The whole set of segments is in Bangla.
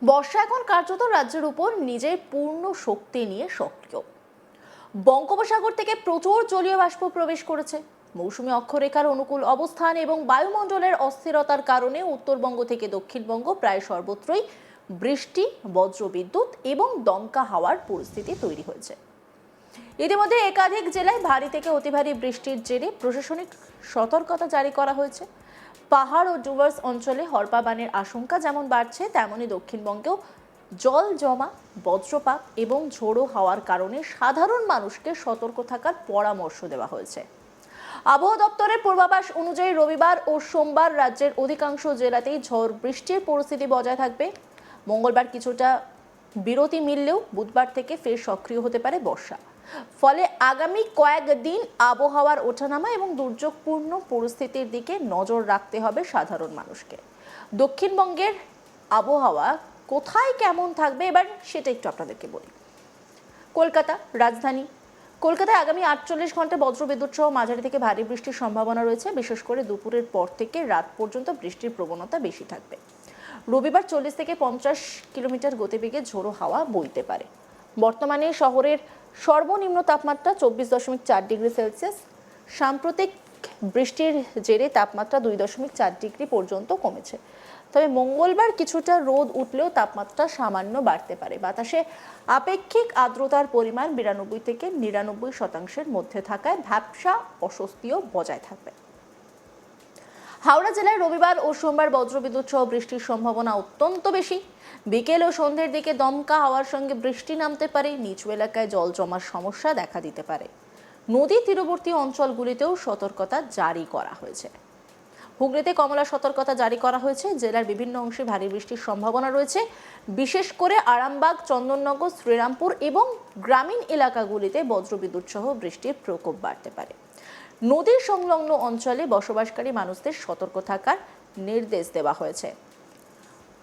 বর্ষা এখন কার্যত রাজ্যের উপর নিজের পূর্ণ শক্তি নিয়ে সক্রিয়। বঙ্গোপসাগর থেকে প্রচুর জলীয় বাষ্প প্রবেশ করেছে। মৌসুমী অক্ষরেখার অনুকূল অবস্থান এবং বায়ুমণ্ডলের অস্থিরতার কারণে উত্তরবঙ্গ থেকে দক্ষিণবঙ্গ প্রায় সর্বত্রই বৃষ্টি, বজ্রবিদ্যুৎ এবং দমকা হাওয়ার পরিস্থিতি তৈরি হয়েছে। ইতিমধ্যে একাধিক জেলায় ভারী থেকে অতি ভারী বৃষ্টির জেরে প্রশাসনিক সতর্কতা জারি করা হয়েছে। পাহাড় ও ডুয়ার্স অঞ্চলে হরপাবানের আশঙ্কা যেমন বাড়ছে, তেমনি দক্ষিণবঙ্গেও জল জমা, বজ্রপাত এবং ঝোড়ো হাওয়ার কারণে সাধারণ মানুষকে সতর্ক থাকার পরামর্শ দেওয়া হয়েছে। আবহাওয়া দপ্তরের পূর্বাভাস অনুযায়ী রবিবার ও সোমবার রাজ্যের অধিকাংশ জেলাতেই ঝড় বৃষ্টির পরিস্থিতি বজায় থাকবে। মঙ্গলবার কিছুটা বিরতি মিললেও বুধবার থেকে ফের সক্রিয় হতে পারে বর্ষা। ফলে আগামী কয়েকদিন আবহাওয়ার ওঠানামা এবং দুর্যোগপূর্ণ পরিস্থিতির দিকে নজর রাখতে হবে সাধারণ মানুষকে। দক্ষিণবঙ্গের আবহাওয়া কোথায় কেমন থাকবে এবার সেটা একটু আপনাদেরকে বলি। কলকাতা, রাজধানী কলকাতায় আগামী 48 ঘন্টা বজ্রবিদ্যুৎ সহ মাঝারি থেকে ভারী বৃষ্টির সম্ভাবনা রয়েছে। বিশেষ করে দুপুরের পর থেকে রাত পর্যন্ত বৃষ্টির প্রবণতা বেশি থাকবে। রবিবার 40 থেকে 50 কিলোমিটার গতিবেগে ঝোড়ো হাওয়া বইতে পারে। বর্তমানে শহরের সর্বনিম্ন তাপমাত্রা 24.4 ডিগ্রি সেলসিয়াস। সাম্প্রতিক বৃষ্টির জেরে তাপমাত্রা 2.4 ডিগ্রি পর্যন্ত কমেছে। তবে মঙ্গলবার কিছুটা রোদ উঠলেও তাপমাত্রা সামান্য বাড়তে পারে। বাতাসে আপেক্ষিক আর্দ্রতার পরিমাণ 92 থেকে 99% মধ্যে থাকায় ভ্যাপসা অস্বস্তিও বজায় থাকবে। হাওড়া জেলায় রবিবার ও সোমবার বজ্রবিদ্যুৎ সহ বৃষ্টির সম্ভাবনা অত্যন্ত বেশি। বিকেল ও সন্ধ্যের দিকে দমকা হাওয়ার সঙ্গে বৃষ্টি নামতে পারে। নিচু এলাকায় জল জমার সমস্যা দেখা দিতে পারে। নদী তীরবর্তী অঞ্চলগুলিতেও সতর্কতা জারি করা হয়েছে। হুগলিতে কমলা সতর্কতা জারি করা হয়েছে। জেলার বিভিন্ন অংশে ভারী বৃষ্টির সম্ভাবনা রয়েছে। বিশেষ করে আরামবাগ, চন্দননগর, শ্রীরামপুর এবং গ্রামীণ এলাকাগুলিতে বজ্রবিদ্যুৎ সহ বৃষ্টির প্রকোপ বাড়তে পারে। নদীর সংলগ্ন অঞ্চলে বসবাসকারী মানুষদের সতর্ক থাকার নির্দেশ দেওয়া হয়েছে।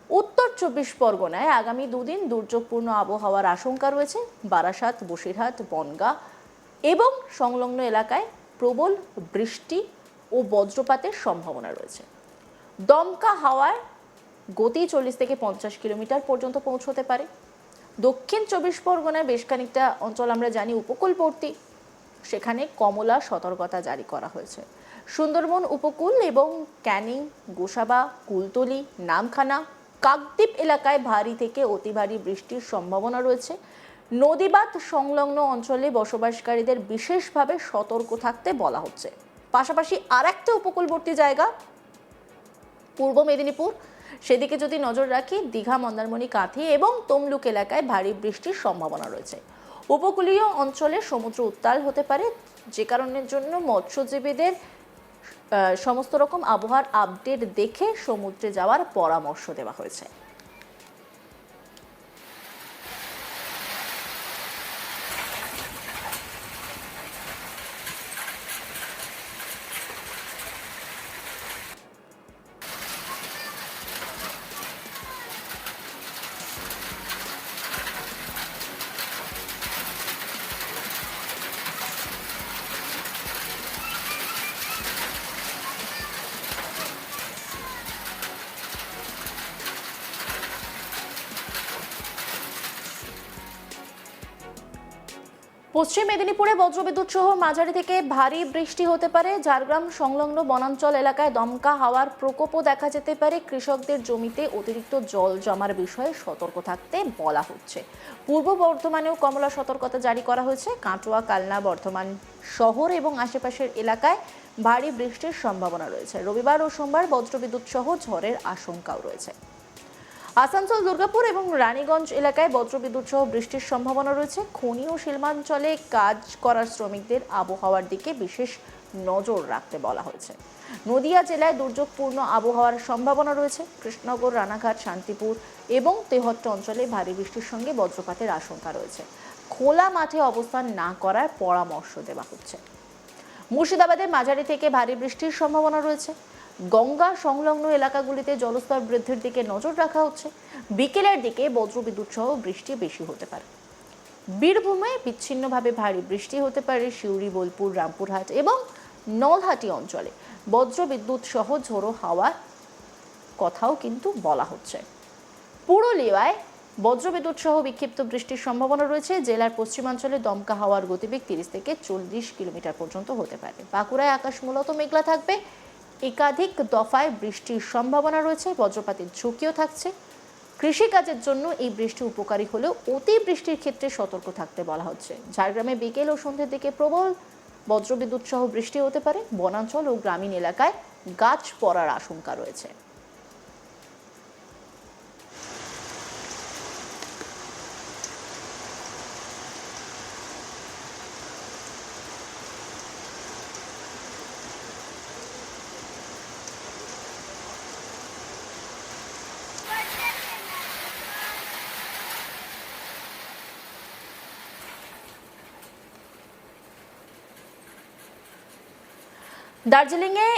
উত্তর 24 পরগনায় আগামী দুদিন দুর্যোগপূর্ণ আবহাওয়ার আশঙ্কা রয়েছে। বারাসাত, বসিরহাট, বনগাঁ এবং সংলগ্ন এলাকায় প্রবল বৃষ্টি ও বজ্রপাতের সম্ভাবনা রয়েছে। দমকা হাওয়ার গতি 40 থেকে 50 কিলোমিটার পর্যন্ত পৌঁছতে পারে। দক্ষিণ 24 পরগনায় বেশ খানিকটা অঞ্চল আমরা জানি উপকূলবর্তী, সেখানে কমলা সতর্কতা জারি করা হয়েছে। সুন্দরবন উপকূল এবং ক্যানিং, গোসাবা, কুলতলি, নামখানা, কাকদ্বীপ এলাকায় ভারী থেকে অতি ভারী বৃষ্টির সম্ভাবনা রয়েছে। নদীবাঁধ সংলগ্ন অঞ্চলে বসবাসকারীদের বিশেষভাবে সতর্ক থাকতে বলা হচ্ছে। পাশাপাশি আরেকটা উপকূলবর্তী জায়গা পূর্ব মেদিনীপুর, সেদিকে যদি নজর রাখি, দীঘা, মন্দারমণি, কাঁথি এবং তমলুক এলাকায় ভারী বৃষ্টির সম্ভাবনা রয়েছে। উপকূলীয় অঞ্চলে সমুদ্র উত্তাল হতে পারে, যে কারণের জন্য মৎস্যজীবীদের সমস্ত রকম আবহাওয়ার আপডেট দেখে সমুদ্রে যাওয়ার পরামর্শ দেওয়া হয়েছে। পশ্চিম মেদিনীপুরে বজ্রবিদ্যুৎ সহ মাঝারি থেকে ভারী বৃষ্টি হতে পারে। ঝাড়গ্রাম সংলগ্ন বনাঞ্চল এলাকায় দমকা হাওয়ার প্রকোপও দেখা যেতে পারে। কৃষকদের জমিতে অতিরিক্ত জল জমার বিষয়ে সতর্ক থাকতে বলা হচ্ছে। পূর্ব বর্ধমানেও কমলা সতর্কতা জারি করা হয়েছে। কাটোয়া, কালনা, বর্ধমান শহর এবং আশেপাশের এলাকায় ভারী বৃষ্টির সম্ভাবনা রয়েছে। রবিবার ও সোমবার বজ্রবিদ্যুৎ সহ ঝড়ের আশঙ্কাও রয়েছে। আসানসোল, দুর্গাপুর এবং রানীগঞ্জ এলাকায় বজ্রবিদ্যুৎ সহ বৃষ্টির সম্ভাবনা রয়েছে। খনি ও শিল্পাঞ্চলে কাজ করার শ্রমিকদের আবহাওয়ার দিকে বিশেষ নজর রাখতে বলা হয়েছে। নদিয়া জেলায় দুর্যোগপূর্ণ আবহাওয়ার সম্ভাবনা রয়েছে। কৃষ্ণনগর, রানাঘাট, শান্তিপুর এবং তেহট্ট অঞ্চলে ভারী বৃষ্টির সঙ্গে বজ্রপাতের আশঙ্কা রয়েছে। খোলা মাঠে অবস্থান না করার পরামর্শ দেওয়া হচ্ছে। মুর্শিদাবাদে মাঝারি থেকে ভারী বৃষ্টির সম্ভাবনা রয়েছে। গঙ্গা সংলগ্ন এলাকাগুলিতে জলস্তর বৃদ্ধির দিকে নজর রাখা হচ্ছে। বিকেলের দিকে বজ্রবিদ্যুৎ সহ বৃষ্টি বেশি হতে পারে। বীরভূমে বিচ্ছিন্নভাবে ভারী বৃষ্টি হতে পারে। সিউড়ি, বোলপুর, রামপুরহাট এবং নলহাটি অঞ্চলে বজ্রবিদ্যুৎ সহ ঝোড়ো হাওয়ার কথাও কিন্তু বলা হচ্ছে। পুরুলিয়ায় বজ্রবিদ্যুৎ সহ বিক্ষিপ্ত বৃষ্টির সম্ভাবনা রয়েছে। জেলার পশ্চিমাঞ্চলে দমকা হাওয়ার গতিবেগ 30 থেকে 40 কিলোমিটার পর্যন্ত হতে পারে। বাঁকুড়ায় আকাশ মূলত মেঘলা থাকবে। একাধিক দফায় বৃষ্টির সম্ভাবনা রয়েছে, বজ্রপাতের ঝুঁকিও থাকছে। কৃষিকাজের জন্য এই বৃষ্টি উপকারী হলেও অতি বৃষ্টির ক্ষেত্রে সতর্ক থাকতে বলা হচ্ছে। ঝাড়গ্রামে বিকেল ও সন্ধ্যের দিকে প্রবল বজ্রবিদ্যুৎ সহ বৃষ্টি হতে পারে। বনাঞ্চল ও গ্রামীণ এলাকায় গাছ পড়ার আশঙ্কা রয়েছে। দার্জিলিংয়ে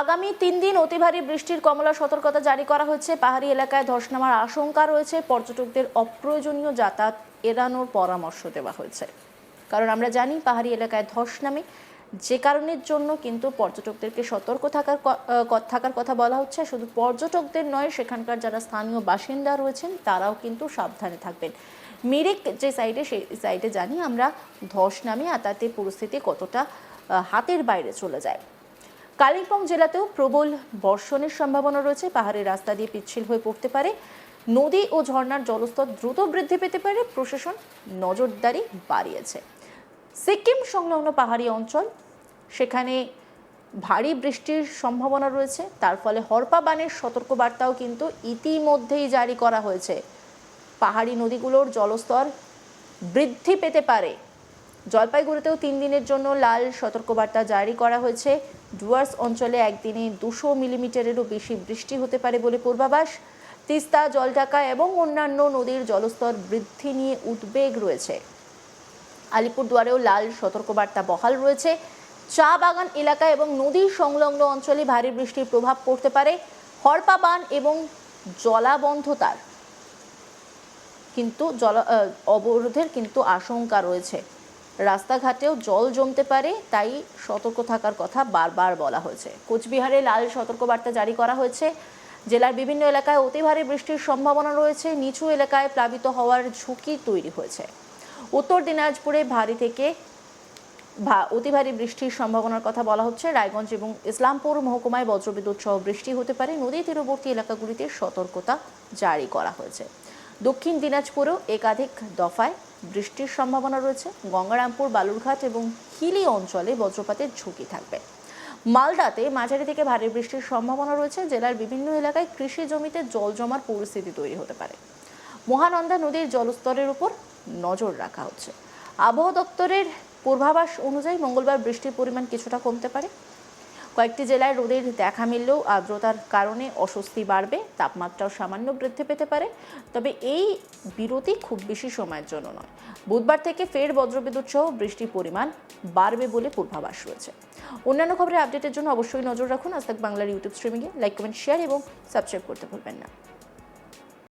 আগামী 3 দিন অতি ভারী বৃষ্টির কমলা সতর্কতা জারি করা হয়েছে। পাহাড়ি এলাকায় ধস নামার আশঙ্কা রয়েছে। পর্যটকদের অপ্রয়োজনীয় যাতায়াত এড়ানোর পরামর্শ দেওয়া হয়েছে, কারণ আমরা জানি পাহাড়ি এলাকায় ধস নামে, যে কারণের জন্য কিন্তু পর্যটকদেরকে সতর্ক থাকার কথা বলা হচ্ছে। শুধু পর্যটকদের নয়, সেখানকার যারা স্থানীয় বাসিন্দা রয়েছেন তারাও কিন্তু সাবধানে থাকবেন। মিরিক যে সাইডে, সেই সাইডে জানি আমরা ধস নামে আর তাতে পরিস্থিতি কতটা হাতের বাইরে চলে যায়। কালিম্পং জেলাতেও প্রবল বর্ষণের সম্ভাবনা রয়েছে। পাহাড়ের রাস্তা দিয়ে পিচ্ছিল হয়ে পড়তে পারে। নদী ও ঝর্ণার জলস্তর দ্রুত বৃদ্ধি পেতে পারে। প্রশাসন নজরদারি বাড়িয়েছে। সিকিম সংলগ্ন পাহাড়ি অঞ্চল, সেখানে ভারী বৃষ্টির সম্ভাবনা রয়েছে। তার ফলে হরপা বানের সতর্কবার্তাও কিন্তু ইতিমধ্যেই জারি করা হয়েছে। পাহাড়ি নদীগুলোর জলস্তর বৃদ্ধি পেতে পারে। জলপাইগুড়িতেও 3 দিনের জন্য লাল সতর্কবার্তা জারি করা হয়েছে। ডুয়ার্স অঞ্চলে একদিনে 200 মিলিমিটারেরও বেশি বৃষ্টি হতে পারে বলে পূর্বাভাস। তিস্তা, জলঢাকা এবং অন্যান্য নদীর জলস্তর বৃদ্ধি নিয়ে উদ্বেগ রয়েছে। আলিপুরদুয়ারেও লাল সতর্কবার্তা বহাল রয়েছে। চা বাগান এলাকা এবং নদী সংলগ্ন অঞ্চলে ভারী বৃষ্টির প্রভাব পড়তে পারে। হরপা বান এবং জলাবদ্ধতার কিন্তু অবরোধের কিন্তু আশঙ্কা রয়েছে। রাস্তাঘাটেও জল জমতে পারে, তাই সতর্ক থাকার কথা বারবার বলা হয়েছে। কোচবিহারে লাল সতর্কবার্তা জারি করা হয়েছে। জেলার বিভিন্ন এলাকায় অতি ভারী বৃষ্টির সম্ভাবনা রয়েছে। নিচু এলাকায় প্লাবিত হওয়ার ঝুঁকি তৈরি হয়েছে। উত্তর দিনাজপুরে ভারী থেকে অতি ভারী বৃষ্টির সম্ভাবনার কথা বলা হচ্ছে। রায়গঞ্জ এবং ইসলামপুর মহকুমায় বজ্রবিদ্যুৎ সহ বৃষ্টি হতে পারে। নদী তীরবর্তী এলাকাগুলিতে সতর্কতা জারি করা হয়েছে। দক্ষিণ দিনাজপুরেও একাধিক দফায় বৃষ্টির সম্ভাবনা রয়েছে। গঙ্গারামপুর, বালুরঘাট এবং হিলি অঞ্চলে বজ্রপাতের ঝুঁকি থাকবে। মালদাতে মাঝারি থেকে ভারী বৃষ্টির সম্ভাবনা রয়েছে। জেলার বিভিন্ন এলাকায় কৃষি জমিতে জল জমার পরিস্থিতি তৈরি হতে পারে। মহানন্দা নদীর জলস্তরের উপর নজর রাখা হচ্ছে। আবহাওয়া দপ্তরের পূর্বাভাস অনুযায়ী মঙ্গলবার বৃষ্টির পরিমাণ কিছুটা কমতে পারে। কয়েকটি জেলায় রোদের দেখা মিললেও আর্দ্রতার কারণে অস্বস্তি বাড়বে। তাপমাত্রাও সামান্য বৃদ্ধি পেতে পারে, তবে এই বিরতি খুব বেশি সময়ের জন্য নয়। বুধবার থেকে ফের বজ্রবিদ্যুৎ সহ বৃষ্টির পরিমাণ বাড়বে বলে পূর্বাভাস রয়েছে। অন্যান্য খবরের আপডেটের জন্য অবশ্যই নজর রাখুন আজ তাক বাংলার ইউটিউব স্ট্রিমিংয়ে। লাইক, কমেন্ট, শেয়ার এবং সাবস্ক্রাইব করতে ভুলবেন না।